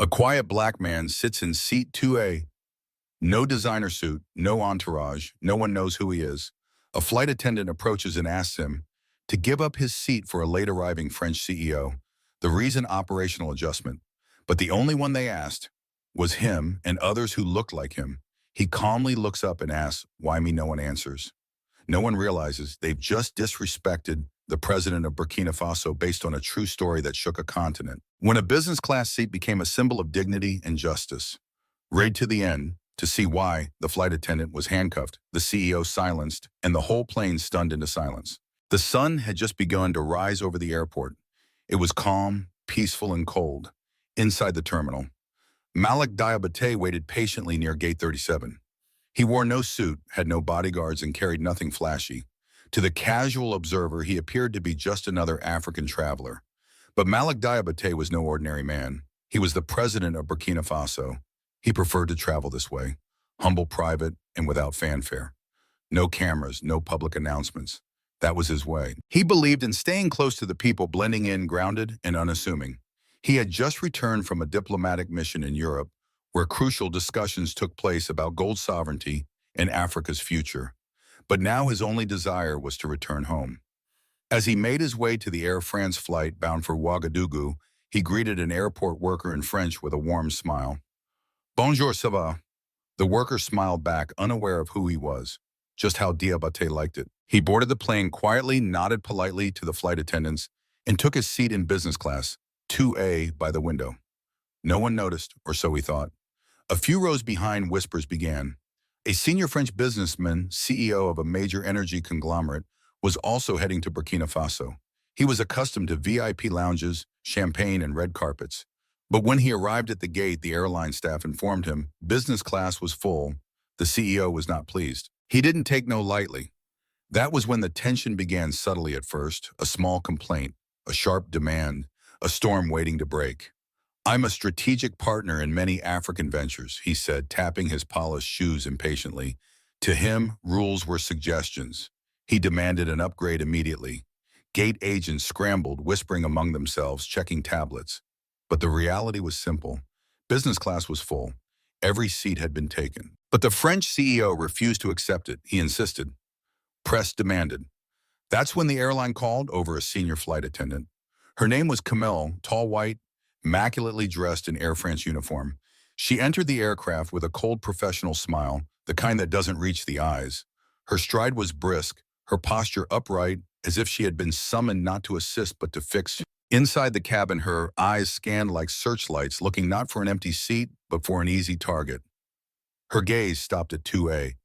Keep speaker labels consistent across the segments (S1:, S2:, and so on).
S1: A quiet black man sits in seat 2A. No designer suit, no entourage, no one knows who he is. A flight attendant approaches and asks him to give up his seat for a late-arriving French CEO. The reason, operational adjustment. But the only one they asked was him and others who looked like him. He calmly looks up and asks, "Why me?" No one answers. No one realizes they've just disrespected the president of Burkina Faso based on a true story that shook a continent. When a business class seat became a symbol of dignity and justice. Right to the end, to see why, the flight attendant was handcuffed, the CEO silenced, and the whole plane stunned into silence. The sun had just begun to rise over the airport. It was calm, peaceful, and cold. Inside the terminal, Malik Diabate waited patiently near gate 37. He wore no suit, had no bodyguards, and carried nothing flashy. To the casual observer, he appeared to be just another African traveler. But Malik Diabate was no ordinary man. He was the president of Burkina Faso. He preferred to travel this way, humble, private, and without fanfare. No cameras, no public announcements. That was his way. He believed in staying close to the people, blending in, grounded and unassuming. He had just returned from a diplomatic mission in Europe, where crucial discussions took place about gold sovereignty and Africa's future. But now his only desire was to return home. As he made his way to the Air France flight bound for Ouagadougou, he greeted an airport worker in French with a warm smile. "Bonjour, ça va?" The worker smiled back, unaware of who he was, just how Diabate liked it. He boarded the plane quietly, nodded politely to the flight attendants, and took his seat in business class, 2A, by the window. No one noticed, or so he thought. A few rows behind, whispers began. A senior French businessman, CEO of a major energy conglomerate, was also heading to Burkina Faso. He was accustomed to VIP lounges, champagne, and red carpets. But when he arrived at the gate, the airline staff informed him business class was full. The CEO was not pleased. He didn't take no lightly. That was when the tension began subtly at first, a small complaint, a sharp demand, a storm waiting to break. "I'm a strategic partner in many African ventures," he said, tapping his polished shoes impatiently. To him, rules were suggestions. He demanded an upgrade immediately. Gate agents scrambled, whispering among themselves, checking tablets. But the reality was simple. Business class was full. Every seat had been taken. But the French CEO refused to accept it. He insisted. Press demanded. That's when the airline called over a senior flight attendant. Her name was Camille, tall, white, immaculately dressed in Air France uniform. She entered the aircraft with a cold professional smile, the kind that doesn't reach the eyes. Her stride was brisk, her posture upright, as if she had been summoned not to assist but to fix. Inside the cabin, her eyes scanned like searchlights, looking not for an empty seat, but for an easy target. Her gaze stopped at 2A.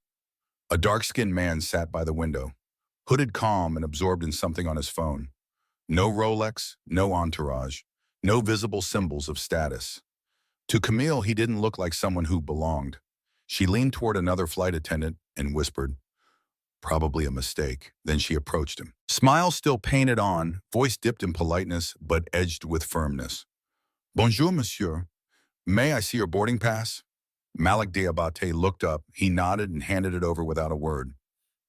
S1: A dark-skinned man sat by the window, hooded, calm, and absorbed in something on his phone. No Rolex, no entourage. No visible symbols of status. To Camille, he didn't look like someone who belonged. She leaned toward another flight attendant and whispered, "Probably a mistake." Then she approached him. Smile still painted on, voice dipped in politeness, but edged with firmness. "Bonjour, monsieur. May I see your boarding pass?" Malik Diabate looked up. He nodded and handed it over without a word.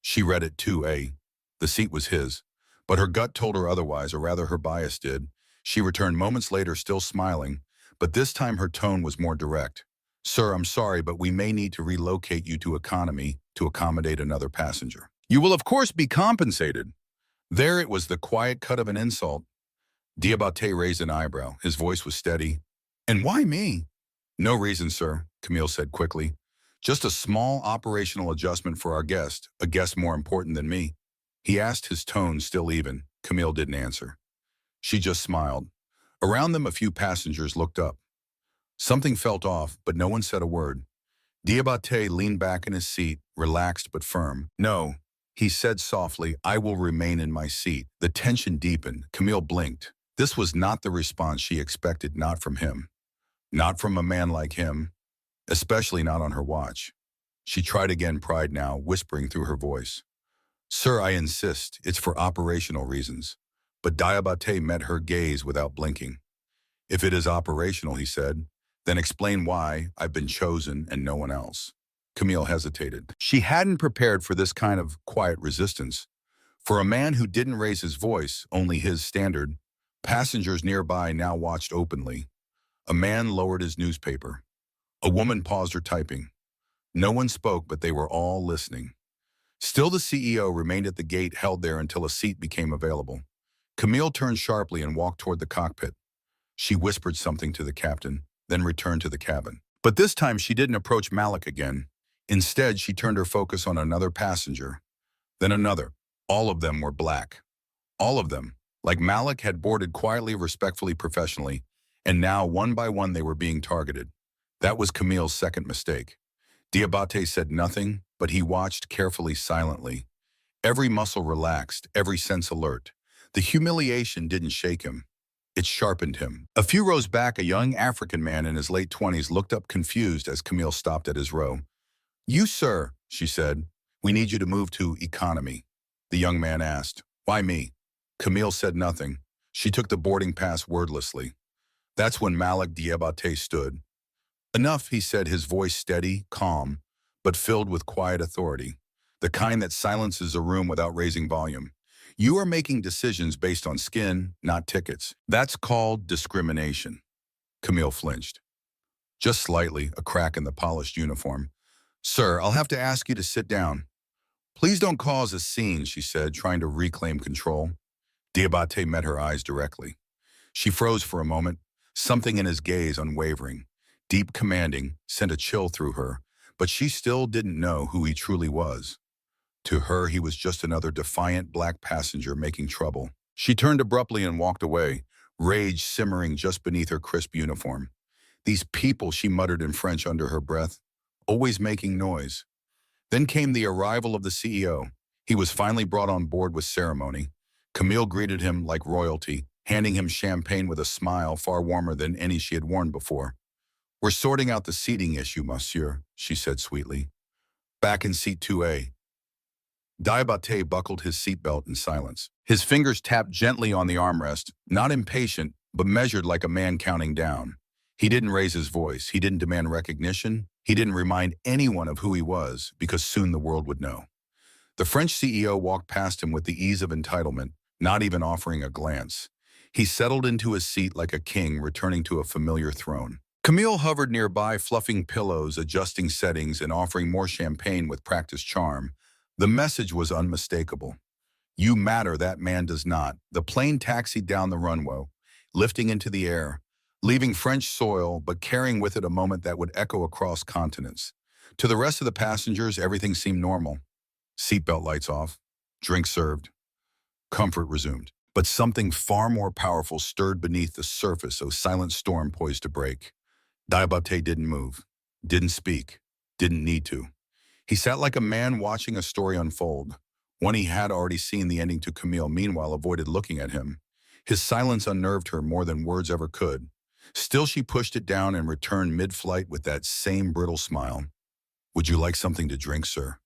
S1: She read it 2A. The seat was his, but her gut told her otherwise, or rather her bias did. She returned moments later, still smiling, but this time her tone was more direct. "Sir, I'm sorry, but we may need to relocate you to economy to accommodate another passenger. You will, of course, be compensated." There it was, the quiet cut of an insult. Diabate raised an eyebrow. His voice was steady. "And why me?" "No reason, sir," Camille said quickly. "Just a small operational adjustment for our guest, a guest more important than me." He asked, his tone still even. Camille didn't answer. She just smiled. Around them, a few passengers looked up. Something felt off, but no one said a word. Diabate leaned back in his seat, relaxed but firm. "No," he said softly, "I will remain in my seat." The tension deepened. Camille blinked. This was not the response she expected, not from him. Not from a man like him, especially not on her watch. She tried again, pride now, whispering through her voice. "Sir, I insist. It's for operational reasons." But Diabate met her gaze without blinking. "If it is operational," he said, "then explain why I've been chosen and no one else." Camille hesitated. She hadn't prepared for this kind of quiet resistance. For a man who didn't raise his voice, only his standard, passengers nearby now watched openly. A man lowered his newspaper. A woman paused her typing. No one spoke, but they were all listening. Still, the CEO remained at the gate, held there until a seat became available. Camille turned sharply and walked toward the cockpit. She whispered something to the captain, then returned to the cabin. But this time she didn't approach Malik again. Instead, she turned her focus on another passenger, then another. All of them were black. All of them, like Malik, had boarded quietly, respectfully, professionally, and now one by one they were being targeted. That was Camille's second mistake. Diabate said nothing, but he watched carefully, silently. Every muscle relaxed, every sense alert. The humiliation didn't shake him. It sharpened him. A few rows back, a young African man in his late 20s looked up confused as Camille stopped at his row. "You, sir," she said, "we need you to move to economy." The young man asked, "Why me?" Camille said nothing. She took the boarding pass wordlessly. That's when Malik Diabate stood. "Enough," he said, his voice steady, calm, but filled with quiet authority, the kind that silences a room without raising volume. "You are making decisions based on skin, not tickets. That's called discrimination." Camille flinched. Just slightly, a crack in the polished uniform. "Sir, I'll have to ask you to sit down." "Please don't cause a scene," she said, trying to reclaim control. Diabate met her eyes directly. She froze for a moment, something in his gaze unwavering, deep, commanding, sent a chill through her, but she still didn't know who he truly was. To her, he was just another defiant black passenger making trouble. She turned abruptly and walked away, rage simmering just beneath her crisp uniform. "These people," she muttered in French under her breath, "always making noise." Then came the arrival of the CEO. He was finally brought on board with ceremony. Camille greeted him like royalty, handing him champagne with a smile far warmer than any she had worn before. "We're sorting out the seating issue, monsieur," she said sweetly. "Back in seat 2A. Diabate buckled his seatbelt in silence. His fingers tapped gently on the armrest, not impatient, but measured like a man counting down. He didn't raise his voice. He didn't demand recognition. He didn't remind anyone of who he was, because soon the world would know. The French CEO walked past him with the ease of entitlement, not even offering a glance. He settled into his seat like a king returning to a familiar throne. Camille hovered nearby, fluffing pillows, adjusting settings, and offering more champagne with practiced charm. The message was unmistakable. "You matter, that man does not." The plane taxied down the runway, lifting into the air, leaving French soil but carrying with it a moment that would echo across continents. To the rest of the passengers, everything seemed normal. Seatbelt lights off, drinks served, comfort resumed. But something far more powerful stirred beneath the surface, a silent storm poised to break. Diabate didn't move, didn't speak, didn't need to. He sat like a man watching a story unfold, one he had already seen the ending to. Camille, meanwhile, avoided looking at him. His silence unnerved her more than words ever could. Still, she pushed it down and returned mid-flight with that same brittle smile. "Would you like something to drink, sir?"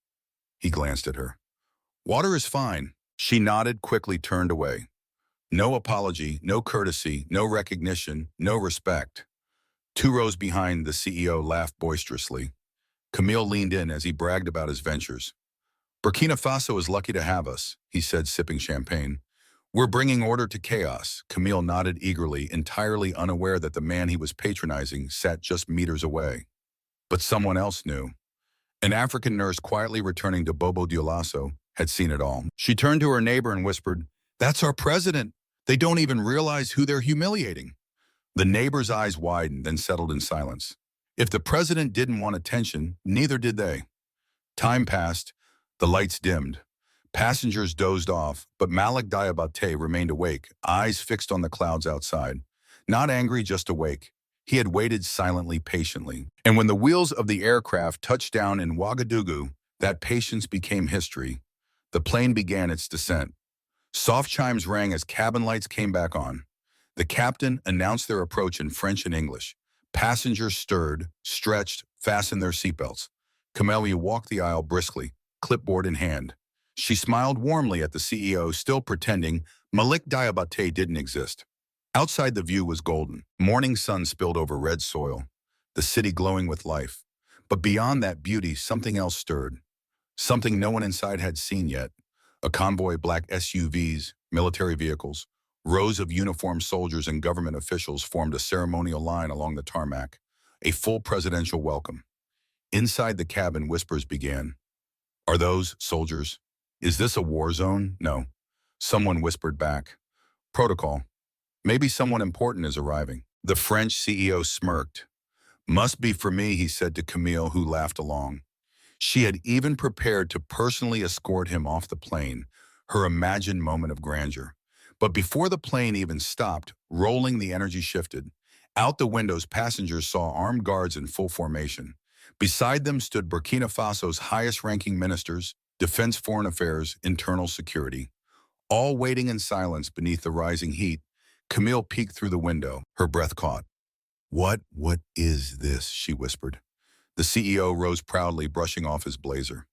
S1: He glanced at her. "Water is fine." She nodded, quickly turned away. No apology, no courtesy, no recognition, no respect. 2 rows behind, the CEO laughed boisterously. Camille leaned in as he bragged about his ventures. "Burkina Faso is lucky to have us," he said, sipping champagne. "We're bringing order to chaos." Camille nodded eagerly, entirely unaware that the man he was patronizing sat just meters away. But someone else knew. An African nurse quietly returning to Bobo Dioulasso had seen it all. She turned to her neighbor and whispered, "That's our president. They don't even realize who they're humiliating." The neighbor's eyes widened, then settled in silence. If the president didn't want attention, neither did they. Time passed. The lights dimmed. Passengers dozed off, but Malik Diabate remained awake, eyes fixed on the clouds outside. Not angry, just awake. He had waited silently, patiently. And when the wheels of the aircraft touched down in Ouagadougou, that patience became history. The plane began its descent. Soft chimes rang as cabin lights came back on. The captain announced their approach in French and English. Passengers stirred, stretched, fastened their seatbelts. Camille walked the aisle briskly, clipboard in hand. She smiled warmly at the CEO, still pretending Malik Diabate didn't exist. Outside, the view was golden. Morning sun spilled over red soil, the city glowing with life. But beyond that beauty, something else stirred. Something no one inside had seen yet. A convoy of black SUVs, military vehicles, Rows of uniformed soldiers and government officials formed a ceremonial line along the tarmac, a full presidential welcome. Inside the cabin, whispers began. Are those soldiers? Is this a war zone? No. Someone whispered back. Protocol. Maybe someone important is arriving. The French CEO smirked. Must be for me, he said to Camille, who laughed along. She had even prepared to personally escort him off the plane, her imagined moment of grandeur. But before the plane even stopped, rolling, the energy shifted. Out the windows, passengers saw armed guards in full formation. Beside them stood Burkina Faso's highest-ranking ministers, defense, foreign affairs, internal security. All waiting in silence beneath the rising heat. Camille peeked through the window, her breath caught. What is this?" she whispered. The CEO rose proudly, brushing off his blazer.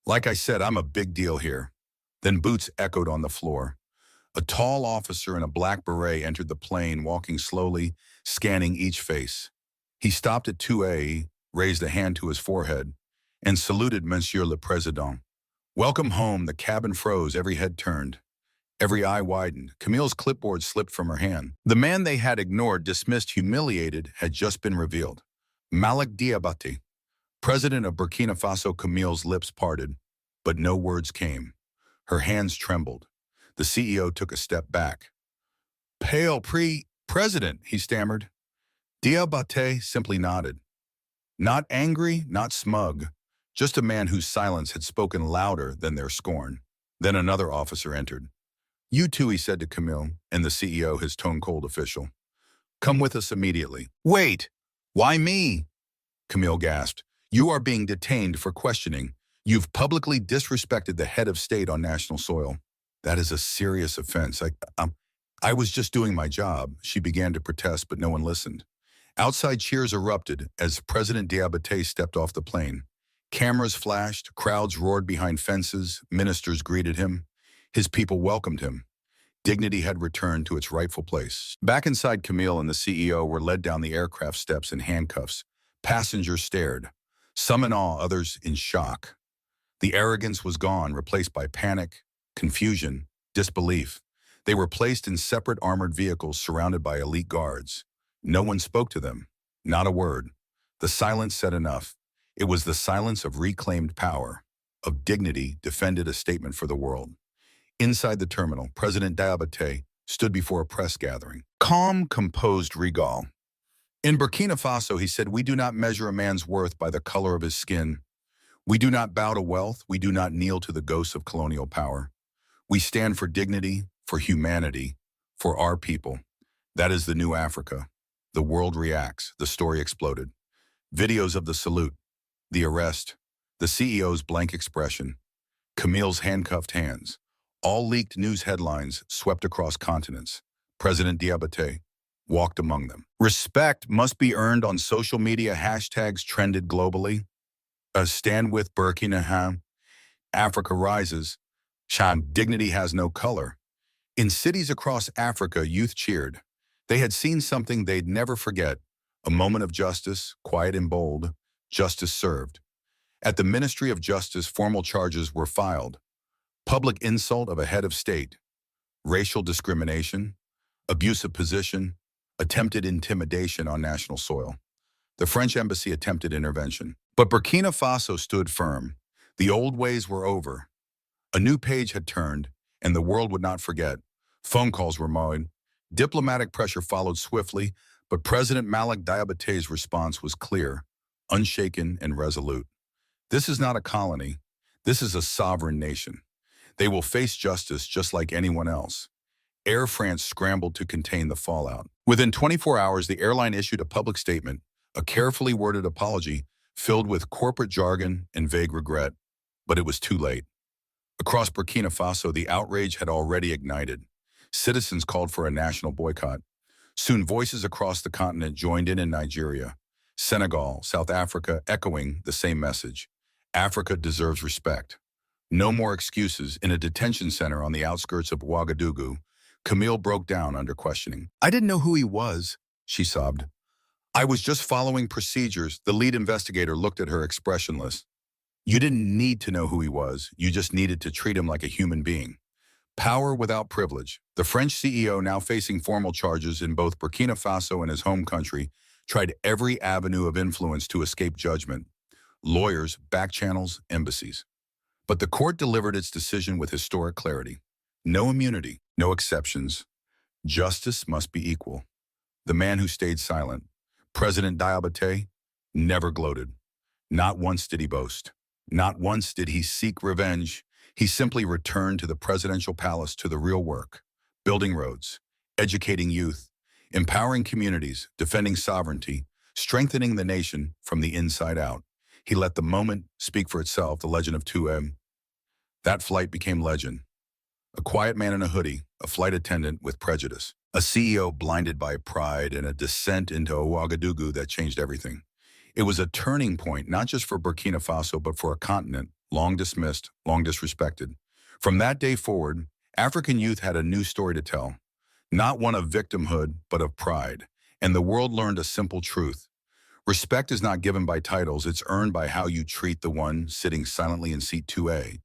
S1: Like I said, I'm a big deal here. Then boots echoed on the floor. A tall officer in a black beret entered the plane, walking slowly, scanning each face. He stopped at 2A, raised a hand to his forehead, and saluted Monsieur le Président. Welcome home. The cabin froze, every head turned. Every eye widened. Camille's clipboard slipped from her hand. The man they had ignored, dismissed, humiliated, had just been revealed. Malik Diabaté, president of Burkina Faso. Camille's lips parted, but no words came. Her hands trembled. The CEO took a step back. Pale president, he stammered. Diabaté simply nodded. Not angry, not smug, just a man whose silence had spoken louder than their scorn. Then another officer entered. You two, he said to Camille, and the CEO, his tone cold official. Come with us immediately. Wait! Why me? Camille gasped. You are being detained for questioning. You've publicly disrespected the head of state on national soil. That is a serious offense. I was just doing my job. She began to protest, but no one listened. Outside cheers erupted as President Diabaté stepped off the plane. Cameras flashed, crowds roared behind fences, ministers greeted him. His people welcomed him. Dignity had returned to its rightful place. Back inside, Camille and the CEO were led down the aircraft steps in handcuffs. Passengers stared, some in awe, others in shock. The arrogance was gone, replaced by panic, confusion, disbelief. They were placed in separate armored vehicles surrounded by elite guards. No one spoke to them, not a word. The silence said enough. It was the silence of reclaimed power, of dignity defended, a statement for the world. Inside the terminal, President Diabaté stood before a press gathering. Calm, composed, regal. In Burkina Faso, he said, we do not measure a man's worth by the color of his skin. We do not bow to wealth. We do not kneel to the ghosts of colonial power. We stand for dignity, for humanity, for our people. That is the new Africa. The world reacts. The story exploded. Videos of the salute, the arrest, the CEO's blank expression, Camille's handcuffed hands. All leaked news headlines swept across continents. President Diabaté walked among them. Respect must be earned on social media. Hashtags trended globally. Stand with Burkina. Africa rises. Dignity has no color. In cities across Africa, youth cheered. They had seen something they'd never forget. A moment of justice, quiet and bold. Justice served. At the Ministry of Justice, formal charges were filed. Public insult of a head of state, racial discrimination, abusive position, attempted intimidation on national soil. The French embassy attempted intervention. But Burkina Faso stood firm. The old ways were over. A new page had turned, and the world would not forget. Phone calls were made. Diplomatic pressure followed swiftly, but President Malik Diabaté's response was clear, unshaken, and resolute. This is not a colony. This is a sovereign nation. They will face justice just like anyone else. Air France scrambled to contain the fallout. Within 24 hours, the airline issued a public statement, a carefully worded apology filled with corporate jargon and vague regret. But it was too late. Across Burkina Faso, the outrage had already ignited. Citizens called for a national boycott. Soon, voices across the continent joined in Nigeria, Senegal, South Africa, echoing the same message. Africa deserves respect. No more excuses. In a detention center on the outskirts of Ouagadougou, Camille broke down under questioning. I didn't know who he was, she sobbed. I was just following procedures. The lead investigator looked at her expressionless. You didn't need to know who he was. You just needed to treat him like a human being. Power without privilege. The French CEO, now facing formal charges in both Burkina Faso and his home country, tried every avenue of influence to escape judgment. Lawyers, back channels, embassies. But the court delivered its decision with historic clarity. No immunity, no exceptions. Justice must be equal. The man who stayed silent, President Diabaté, never gloated. Not once did he boast. Not once did he seek revenge. He simply returned to the presidential palace to the real work, building roads, educating youth, empowering communities, defending sovereignty, strengthening the nation from the inside out. He let the moment speak for itself, the legend of 2M. That flight became legend. A quiet man in a hoodie, a flight attendant with prejudice, a CEO blinded by pride, and a descent into Ouagadougou that changed everything. It was a turning point, not just for Burkina Faso, but for a continent long dismissed, long disrespected. From that day forward, African youth had a new story to tell, not one of victimhood, but of pride. And the world learned a simple truth. Respect is not given by titles, it's earned by how you treat the one sitting silently in seat 2A.